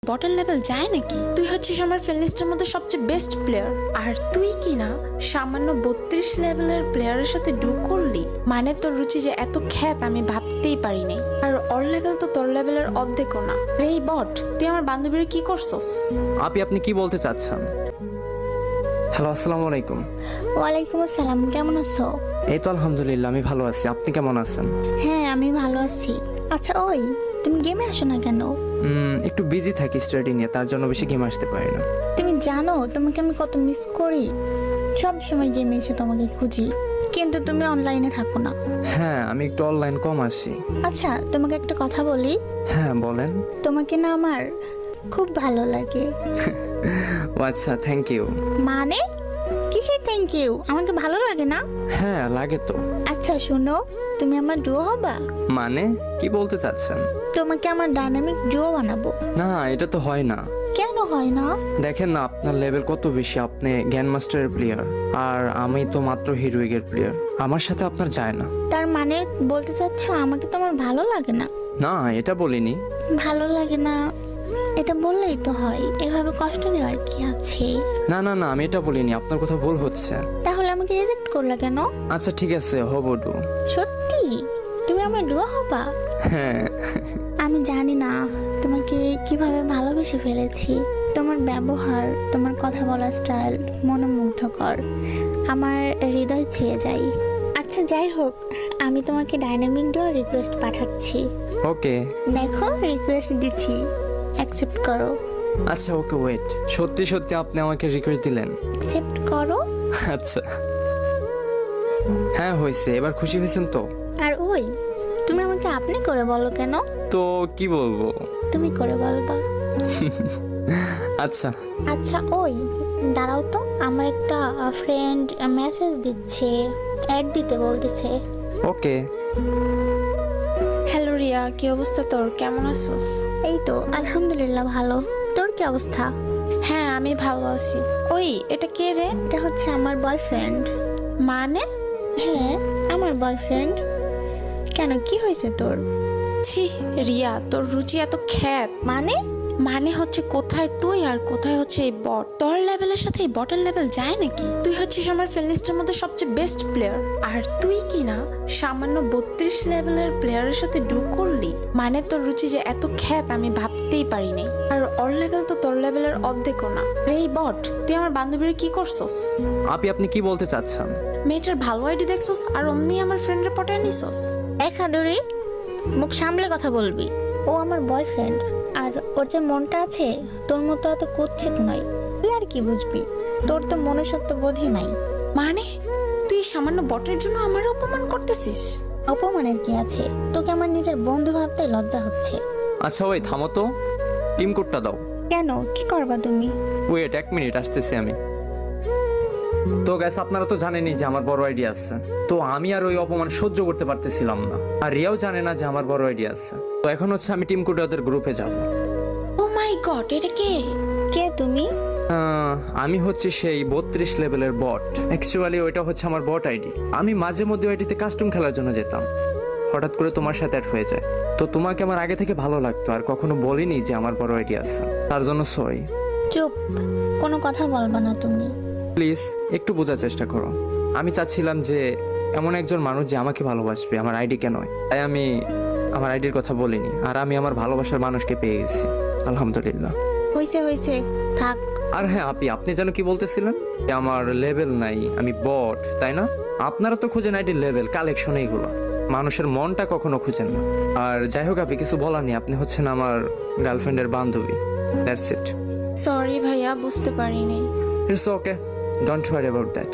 Bottle level যায় নাকি? তুই হচ্ছিস আমার ফ্রেন্ড লিস্টের মধ্যে সবচেয়ে বেস্ট প্লেয়ার, আর তুই কি না সামান্য 32 লেভেলের প্লেয়ারের সাথে ডু করলি? মানে তোর রুচি যে এত খ্যাত আমি ভাবতেই পারি নাই। আর ওর লেভেল তো তোর লেভেলের অর্ধেকও না। রে বট, তুই আমার বান্ধবীর কি করছস? আপনি কি বলতে চাচ্ছেন? হ্যালো, আসসালামু আলাইকুম। ওয়ালাইকুম আসসালাম, কেমন আছো? এই তো আলহামদুলিল্লাহ, আমি ভালো আছি। আপনি কেমন আছেন? হ্যাঁ, আমি ভালো আছি। আচ্ছা ওই, তুমি গেমে আসো না কেন? একটু বিজি থাকি স্টাডি নিয়ে, তার জন্য বেশি গেম আসতে পারি না। তুমি জানো তোমাকে আমি কত মিস করি। সব সময় গেমে এসে তোমাকে খুঁজি, কিন্তু তুমি অনলাইনে থাকো না। হ্যাঁ, আমি একটু অনলাইন কম আসি। আচ্ছা, তোমাকে একটা কথা বলি। হ্যাঁ বলেন। তোমাকে না আমার খুব ভালো লাগে। ও আচ্ছা, থ্যাংক ইউ। মানে কিসের থ্যাংক ইউ? আমাকে ভালো লাগে না? হ্যাঁ লাগে তো। আচ্ছা শোনো, তুমি আমার ডুও হবা? মানে কি বলতে চাচ্ছেন? তোমাকে আমার ডাইনামিক ডুও বানাবো। না, এটা তো হয় না। কেন হয় না? দেখেন না, আপনার লেভেল কত বেশি। আপনি গ্র্যান্ড মাস্টারের প্লেয়ার, আর আমি তো মাত্র হিরোইকের প্লেয়ার। আমার সাথে আপনার যায় না। তার মানে বলতে চাচ্ছ আমাকে তোমার ভালো লাগে না? না, এটা বলিনি। ভালো লাগে না এটা বললেই তো হয়, এভাবে কষ্ট দেওয়ার কি আছে? না না না, আমি এটা বলিনি। আপনার কথা ভুল হচ্ছে। তাহলে আমাকে রিজেক্ট করলা কেন? আচ্ছা ঠিক আছে, হবো ডু। সত্যি তুমি আমার ডুয়া হবা? হ্যাঁ। আমি জানি না তোমাকে কিভাবে ভালোবেসে ফেলেছি। তোমার ব্যবহার, তোমার কথা বলার স্টাইল মনোমুগ্ধকর, আমার হৃদয় ছুঁয়ে যায়। আচ্ছা যাই হোক, আমি তোমাকে ডাইনামিক ডুয়া রিকোয়েস্ট পাঠাচ্ছি। ওকে। দেখো রিকোয়েস্ট দিচ্ছি, অ্যাকসেপ্ট করো। আচ্ছা ওকে, ওয়েট। সত্যি সত্যি আপনি আমাকে রিকোয়েস্ট দিলেন? অ্যাকসেপ্ট করো। আচ্ছা হ্যাঁ হয়েছে, এবার খুশি হয়েছেন তো? আর ওই, তুমি আমাকে আপনি করে বলো কেন? তো কি বলবো? তুমি করে বলবা। আচ্ছা। আচ্ছা ওই, দাঁড়াও তো, আমার একটা ফ্রেন্ড মেসেজ দিচ্ছে, অ্যাড দিতে বলতেছে। ওকে। হ্যালো রিয়া, কি অবস্থা তোর? কেমন আছিস? এই তো আলহামদুলিল্লাহ ভালো। তোর কি অবস্থা? হ্যাঁ আমি ভালো আছি। ওই, এটা কে রে? এটা হচ্ছে আমার বয়ফ্রেন্ড। মানে? হ্যাঁ, আমার বয়ফ্রেন্ড। কেন, কি হয়েছে তোর? ছি রিয়া, তোর রুচি এত খ্যাত। মানে হচ্ছে কোথায় তুই আর কোথায় হচ্ছে এই বট? তোর লেভেলের সাথে এই বটের লেভেল যায় নাকি? তুই হচ্ছিস আমার ফ্রেন্ড লিস্টের মধ্যে সবচেয়ে বেস্ট প্লেয়ার, আর তুই কি না সামান্য 32 লেভেলের প্লেয়ারের সাথে ডু করলি? মানে তোর রুচি যে এত খ্যাত আমি ভাবতেই পারি নাই। আর ওর লেভেল তো তোর লেভেলের অর্ধেকও না। রে বট, তুই আমার বান্ধবীর কি করছস? আপনি কি বলতে চাচ্ছেন? মেয়েটার ভালো আইডি দেখছস আর অমনি আমার ফ্রেন্ডের পটায় নিছস? দেখা ধরি, মুখ সামলে কথা বলবি। ও আমার বয়ফ্রেন্ড, আর ওর যে মনটা আছে তোর মতো এত কুৎসিত নয়। তুই আর কি বুঝবি? তোর তো মনুষ্যত্ব বোধই নাই। মানে তুই সামান্য বটের জন্য আমার অপমান করতেছিস? অপমানের কি আছে? তোকে আমার নিজের বন্ধু ভাবতে লজ্জা হচ্ছে। আচ্ছা ওই থামো তো, টিম কোডটা দাও। কেন, কি করবা তুমি? ওয়েট, 1 মিনিট, আসতেছি আমি। তো গ্যাস, আপনারা তো জানেনই যে আমার বড় আইডিয়া আছে। তো আমি আর ওই অপমান সহ্য করতে পারতেছিলাম না, আর রিয়াও জানে না যে আমার বড় আইডিয়া আছে। তো এখন হচ্ছে আমি টিম কোডে ওদের গ্রুপে যাব। ও মাই গড, এটা কে? কে তুমি? আমি হচ্ছে সেই 32 লেভেলের বট। অ্যাকচুয়ালি ওইটা হচ্ছে আমার বট আইডি। আমি মাঝে মধ্যে ওইটিতে কাস্টম খেলার জন্য যেতাম। হঠাৎ করে তোমার সাথে অ্যাড হয়ে যায়। তো তোমাকে আমার আগে থেকে ভালো লাগতো, আর কখনো বলিনি যে আমার বড় আইডিয়া আছে। তার জন্য সরি। চুপ, কোনো কথা বলবা না তুমি। প্লিজ একটু বোঝার চেষ্টা করো। আমি চাচ্ছিলাম যে এমন একজন মানুষ যে আমাকে ভালোবাসবে, আমার আইডিকে নয়। তাই আমি আমার আইডির কথা বলিনি, আর আমি আমার ভালোবাসার মানুষকে পেয়ে গেছি আলহামদুলিল্লাহ। হইছে হইছে, থাক। আর হ্যাঁ আপনি যেন কি বলতেছিলেন? যে আমার লেভেল নাই, আমি বট, তাই না? আপনারা তো খুঁজেন আইডির লেভেল, কালেকশন, এইগুলো। মানুষের মনটা কখনো খুঁজেন না। আর যাই হোক, আপনি কিছু বলার নেই। আপনি হচ্ছেন আমার গার্লফ্রেন্ডের বান্ধবী, দ্যাটস ইট। সরি ভাইয়া, বুঝতে পারিনি। It's okay, don't worry about that.